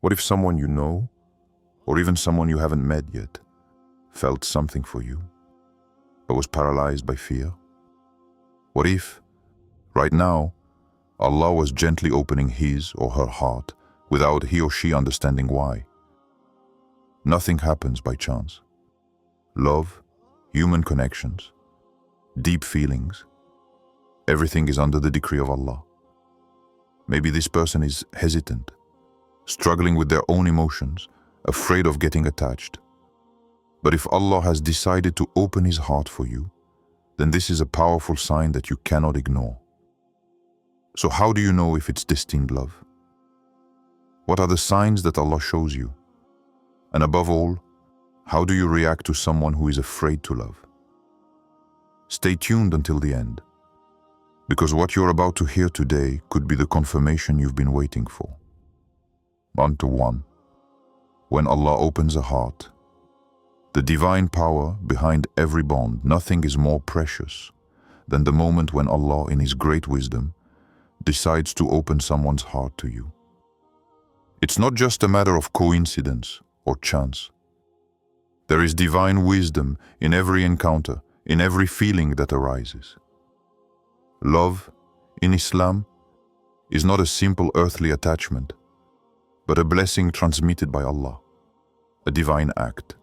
What if someone you know, or even someone you haven't met yet, felt something for you, but was paralyzed by fear? What if, right now, Allah was gently opening his or her heart without he or she understanding why? Nothing happens by chance. Love, human connections, deep feelings, everything is under the decree of Allah. Maybe this person is hesitant, struggling with their own emotions, afraid of getting attached. But if Allah has decided to open his heart for you, then this is a powerful sign that you cannot ignore. So how do you know if it's destined love? What are the signs that Allah shows you? And above all, how do you react to someone who is afraid to love? Stay tuned until the end, because what you're about to hear today could be the confirmation you've been waiting for. 1. When Allah opens a heart, the divine power behind every bond, nothing is more precious than the moment when Allah, in His great wisdom, decides to open someone's heart to you. It's not just a matter of coincidence or chance. There is divine wisdom in every encounter, in every feeling that arises. Love, in Islam, is not a simple earthly attachment, but a blessing transmitted by Allah, a divine act.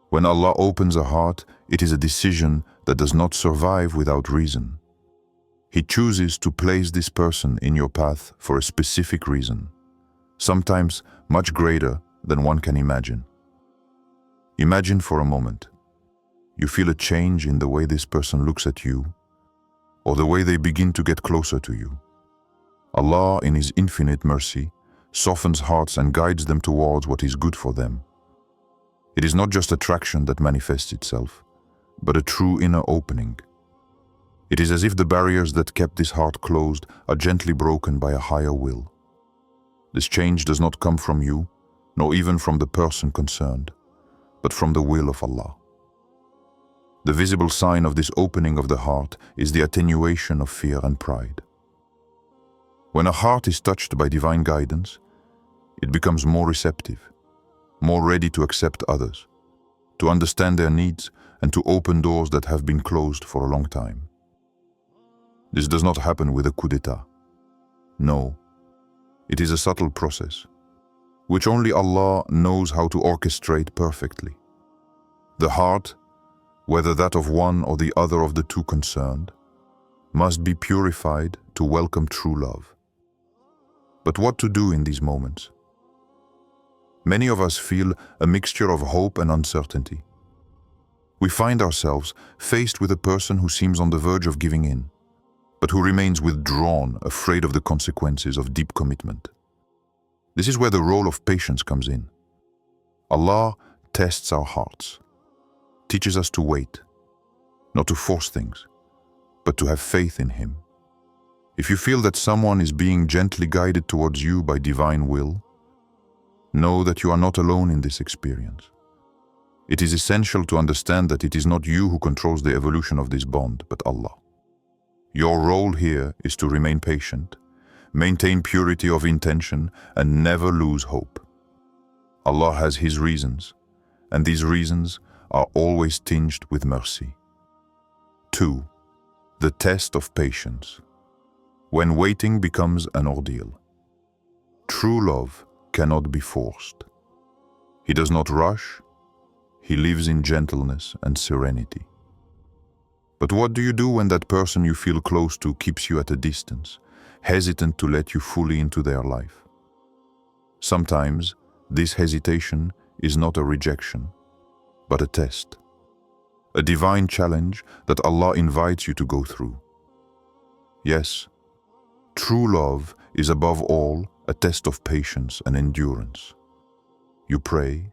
When Allah opens a heart, it is a decision that does not survive without reason. He chooses to place this person in your path for a specific reason, sometimes much greater than one can imagine. Imagine for a moment, you feel a change in the way this person looks at you, or the way they begin to get closer to you. Allah, in His infinite mercy, softens hearts and guides them towards what is good for them. It is not just attraction that manifests itself, but a true inner opening. It is as if the barriers that kept this heart closed are gently broken by a higher will. This change does not come from you, nor even from the person concerned, but from the will of Allah. The visible sign of this opening of the heart is the attenuation of fear and pride. When a heart is touched by divine guidance, it becomes more receptive, more ready to accept others, to understand their needs, and to open doors that have been closed for a long time. This does not happen with a coup d'etat. No, it is a subtle process, which only Allah knows how to orchestrate perfectly. The heart, whether that of one or the other of the two concerned, must be purified to welcome true love. But what to do in these moments? Many of us feel a mixture of hope and uncertainty. We find ourselves faced with a person who seems on the verge of giving in, but who remains withdrawn, afraid of the consequences of deep commitment. This is where the role of patience comes in. Allah tests our hearts, teaches us to wait, not to force things, but to have faith in Him. If you feel that someone is being gently guided towards you by divine will, know that you are not alone in this experience. It is essential to understand that it is not you who controls the evolution of this bond, but Allah. Your role here is to remain patient, maintain purity of intention, and never lose hope. Allah has His reasons, and these reasons are always tinged with mercy. 2. The test of patience. When waiting becomes an ordeal. True love cannot be forced. He does not rush. He lives in gentleness and serenity. But what do you do when that person you feel close to keeps you at a distance, hesitant to let you fully into their life? Sometimes this hesitation is not a rejection, but a test, a divine challenge that Allah invites you to go through. Yes, true love is above all a test of patience and endurance. You pray,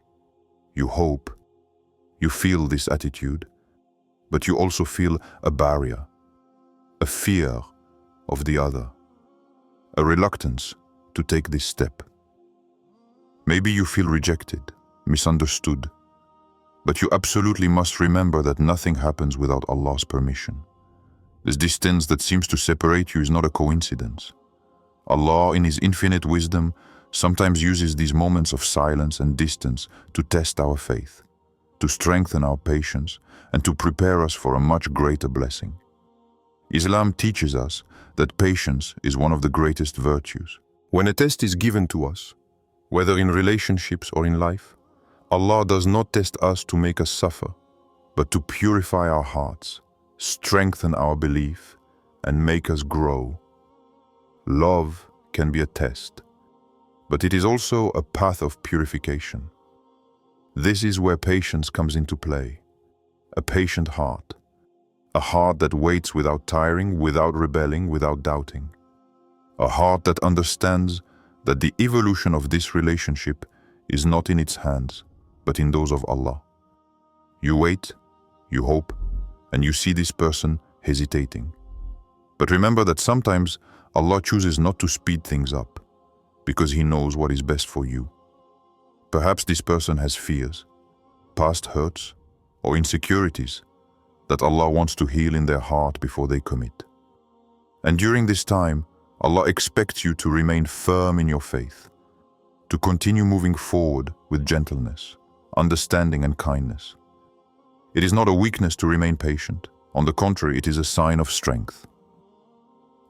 you hope, you feel this attitude, but you also feel a barrier, a fear of the other, a reluctance to take this step. Maybe you feel rejected, misunderstood, but you absolutely must remember that nothing happens without Allah's permission. This distance that seems to separate you is not a coincidence. Allah, in His infinite wisdom, sometimes uses these moments of silence and distance to test our faith, to strengthen our patience, and to prepare us for a much greater blessing. Islam teaches us that patience is one of the greatest virtues. When a test is given to us, whether in relationships or in life, Allah does not test us to make us suffer, but to purify our hearts, strengthen our belief, and make us grow. Love can be a test, but it is also a path of purification. This is where patience comes into play. A patient heart. A heart that waits without tiring, without rebelling, without doubting. A heart that understands that the evolution of this relationship is not in its hands, but in those of Allah. You wait, you hope, and you see this person hesitating. But remember that sometimes Allah chooses not to speed things up, because He knows what is best for you. Perhaps this person has fears, past hurts, or insecurities that Allah wants to heal in their heart before they commit. And during this time, Allah expects you to remain firm in your faith, to continue moving forward with gentleness, understanding, and kindness. It is not a weakness to remain patient. On the contrary, it is a sign of strength.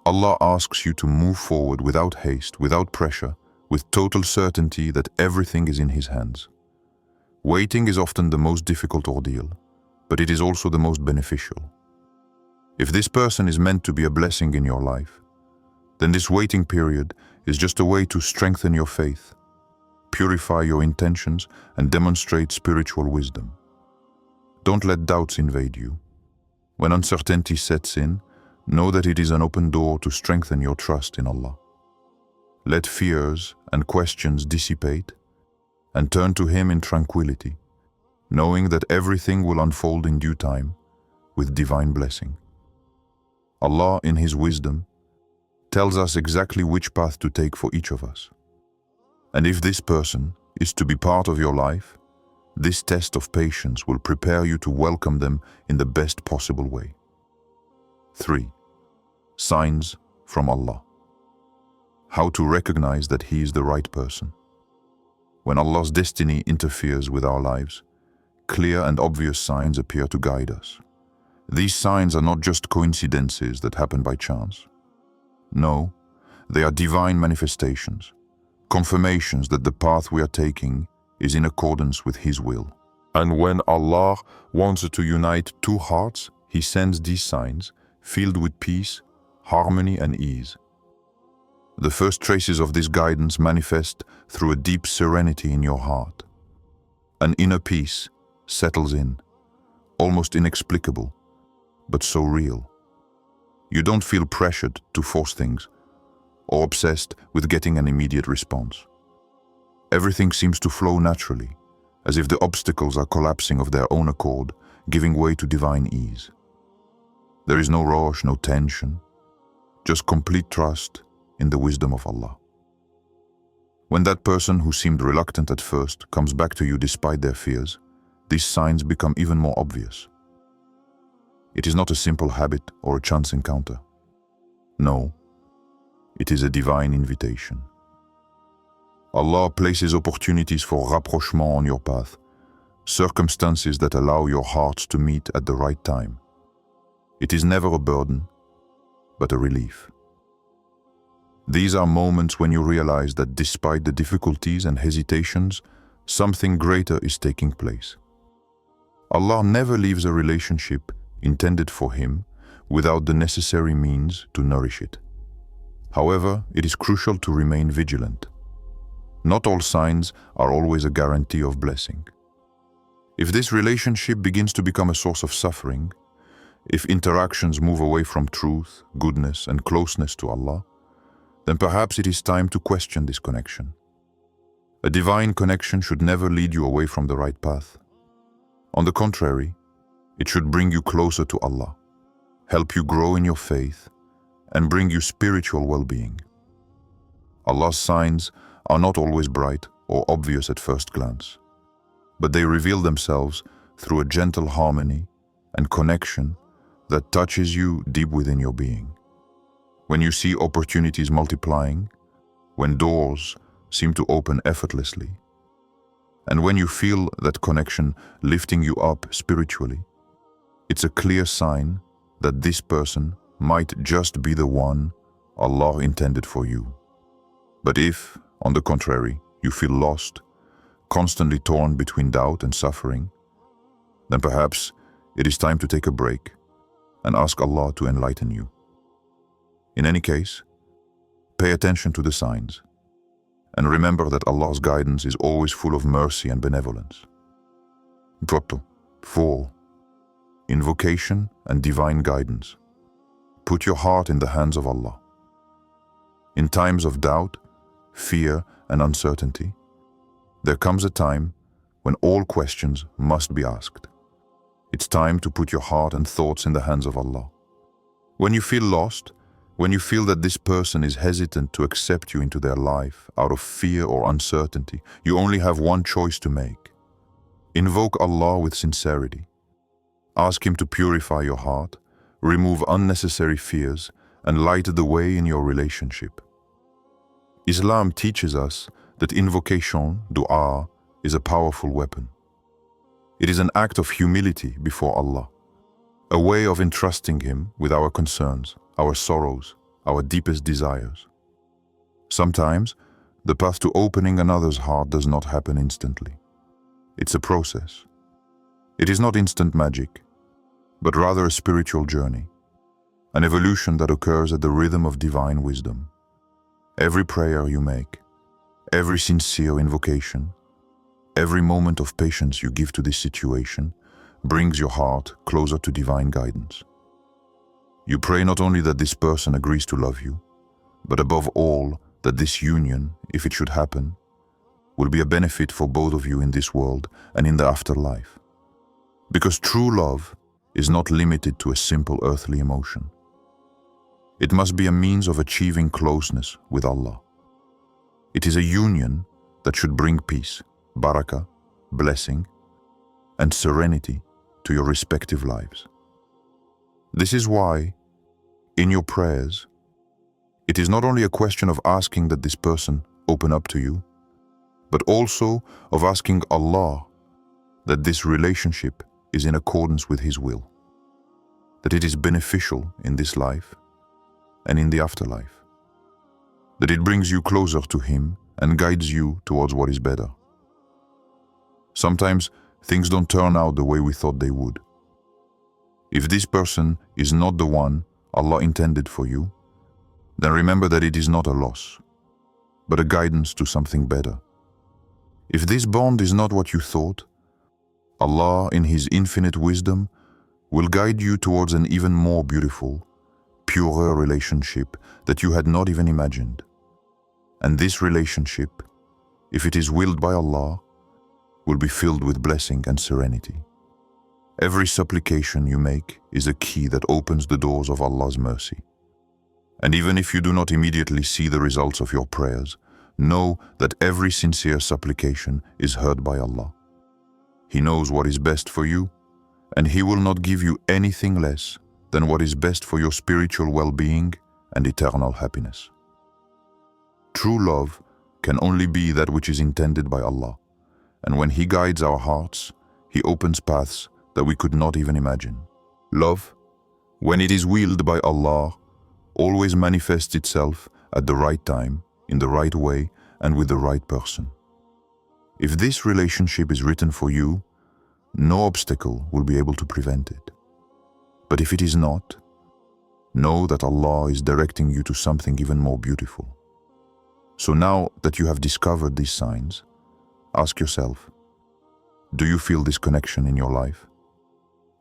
Allah asks you to move forward without haste, without pressure, with total certainty that everything is in His hands. Waiting is often the most difficult ordeal, but it is also the most beneficial. If this person is meant to be a blessing in your life, then this waiting period is just a way to strengthen your faith, purify your intentions, and demonstrate spiritual wisdom. Don't let doubts invade you. When uncertainty sets in, know that it is an open door to strengthen your trust in Allah. Let fears and questions dissipate and turn to Him in tranquility, knowing that everything will unfold in due time with divine blessing. Allah, in His wisdom, tells us exactly which path to take for each of us. And if this person is to be part of your life, this test of patience will prepare you to welcome them in the best possible way. 3. Signs from Allah. How to recognize that He is the right person. When Allah's destiny interferes with our lives, clear and obvious signs appear to guide us. These signs are not just coincidences that happen by chance. No, they are divine manifestations, confirmations that the path we are taking is in accordance with His will. And when Allah wants to unite two hearts, He sends these signs, filled with peace, harmony, and ease. The first traces of this guidance manifest through a deep serenity in your heart. An inner peace settles in, almost inexplicable, but so real. You don't feel pressured to force things, or obsessed with getting an immediate response. Everything seems to flow naturally, as if the obstacles are collapsing of their own accord, giving way to divine ease. There is no rush, no tension, just complete trust in the wisdom of Allah. When that person who seemed reluctant at first comes back to you despite their fears, these signs become even more obvious. It is not a simple habit or a chance encounter. No, it is a divine invitation. Allah places opportunities for rapprochement on your path, circumstances that allow your hearts to meet at the right time. It is never a burden, but a relief. These are moments when you realize that despite the difficulties and hesitations, something greater is taking place. Allah never leaves a relationship intended for Him without the necessary means to nourish it. However, it is crucial to remain vigilant. Not all signs are always a guarantee of blessing. If this relationship begins to become a source of suffering, if interactions move away from truth, goodness, and closeness to Allah, then perhaps it is time to question this connection. A divine connection should never lead you away from the right path. On the contrary, it should bring you closer to Allah, help you grow in your faith, and bring you spiritual well-being. Allah's signs are not always bright or obvious at first glance, but they reveal themselves through a gentle harmony and connection that touches you deep within your being. When you see opportunities multiplying, when doors seem to open effortlessly. And when you feel that connection lifting you up spiritually, it's a clear sign that this person might just be the one Allah intended for you. But if, on the contrary, you feel lost, constantly torn between doubt and suffering, then perhaps it is time to take a break and ask Allah to enlighten you. In any case, pay attention to the signs and remember that Allah's guidance is always full of mercy and benevolence. Purposeful. Invocation and divine guidance. Put your heart in the hands of Allah. In times of doubt, fear, and uncertainty, there comes a time when all questions must be asked. It's time to put your heart and thoughts in the hands of Allah. When you feel lost, when you feel that this person is hesitant to accept you into their life out of fear or uncertainty, you only have one choice to make. Invoke Allah with sincerity. Ask Him to purify your heart, remove unnecessary fears, and light the way in your relationship. Islam teaches us that invocation, dua, is a powerful weapon. It is an act of humility before Allah, a way of entrusting Him with our concerns, our sorrows, our deepest desires. Sometimes, the path to opening another's heart does not happen instantly. It's a process. It is not instant magic, but rather a spiritual journey, an evolution that occurs at the rhythm of divine wisdom. Every prayer you make, every sincere invocation, every moment of patience you give to this situation brings your heart closer to divine guidance. You pray not only that this person agrees to love you, but above all that this union, if it should happen, will be a benefit for both of you in this world and in the afterlife. Because true love is not limited to a simple earthly emotion. It must be a means of achieving closeness with Allah. It is a union that should bring peace, barakah, blessing, and serenity to your respective lives. This is why, in your prayers, it is not only a question of asking that this person open up to you, but also of asking Allah that this relationship is in accordance with His will, that it is beneficial in this life and in the afterlife, that it brings you closer to Him and guides you towards what is better. Sometimes things don't turn out the way we thought they would. If this person is not the one Allah intended for you, then remember that it is not a loss, but a guidance to something better. If this bond is not what you thought, Allah, in His infinite wisdom, will guide you towards an even more beautiful, purer relationship that you had not even imagined. And this relationship, if it is willed by Allah, will be filled with blessing and serenity. Every supplication you make is a key that opens the doors of Allah's mercy. And even if you do not immediately see the results of your prayers, know that every sincere supplication is heard by Allah. He knows what is best for you, and He will not give you anything less than what is best for your spiritual well-being and eternal happiness. True love can only be that which is intended by Allah, and when He guides our hearts, He opens paths that we could not even imagine. Love, when it is willed by Allah, always manifests itself at the right time, in the right way, and with the right person. If this relationship is written for you, no obstacle will be able to prevent it. But if it is not, know that Allah is directing you to something even more beautiful. So now that you have discovered these signs, ask yourself, do you feel this connection in your life?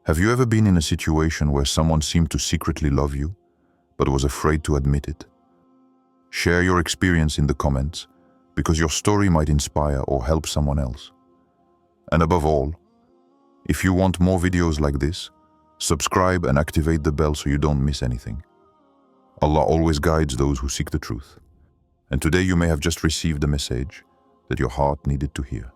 Have you ever been in a situation where someone seemed to secretly love you, but was afraid to admit it? Share your experience in the comments, because your story might inspire or help someone else. And above all, if you want more videos like this, subscribe and activate the bell so you don't miss anything. Allah always guides those who seek the truth. And today you may have just received a message that your heart needed to hear.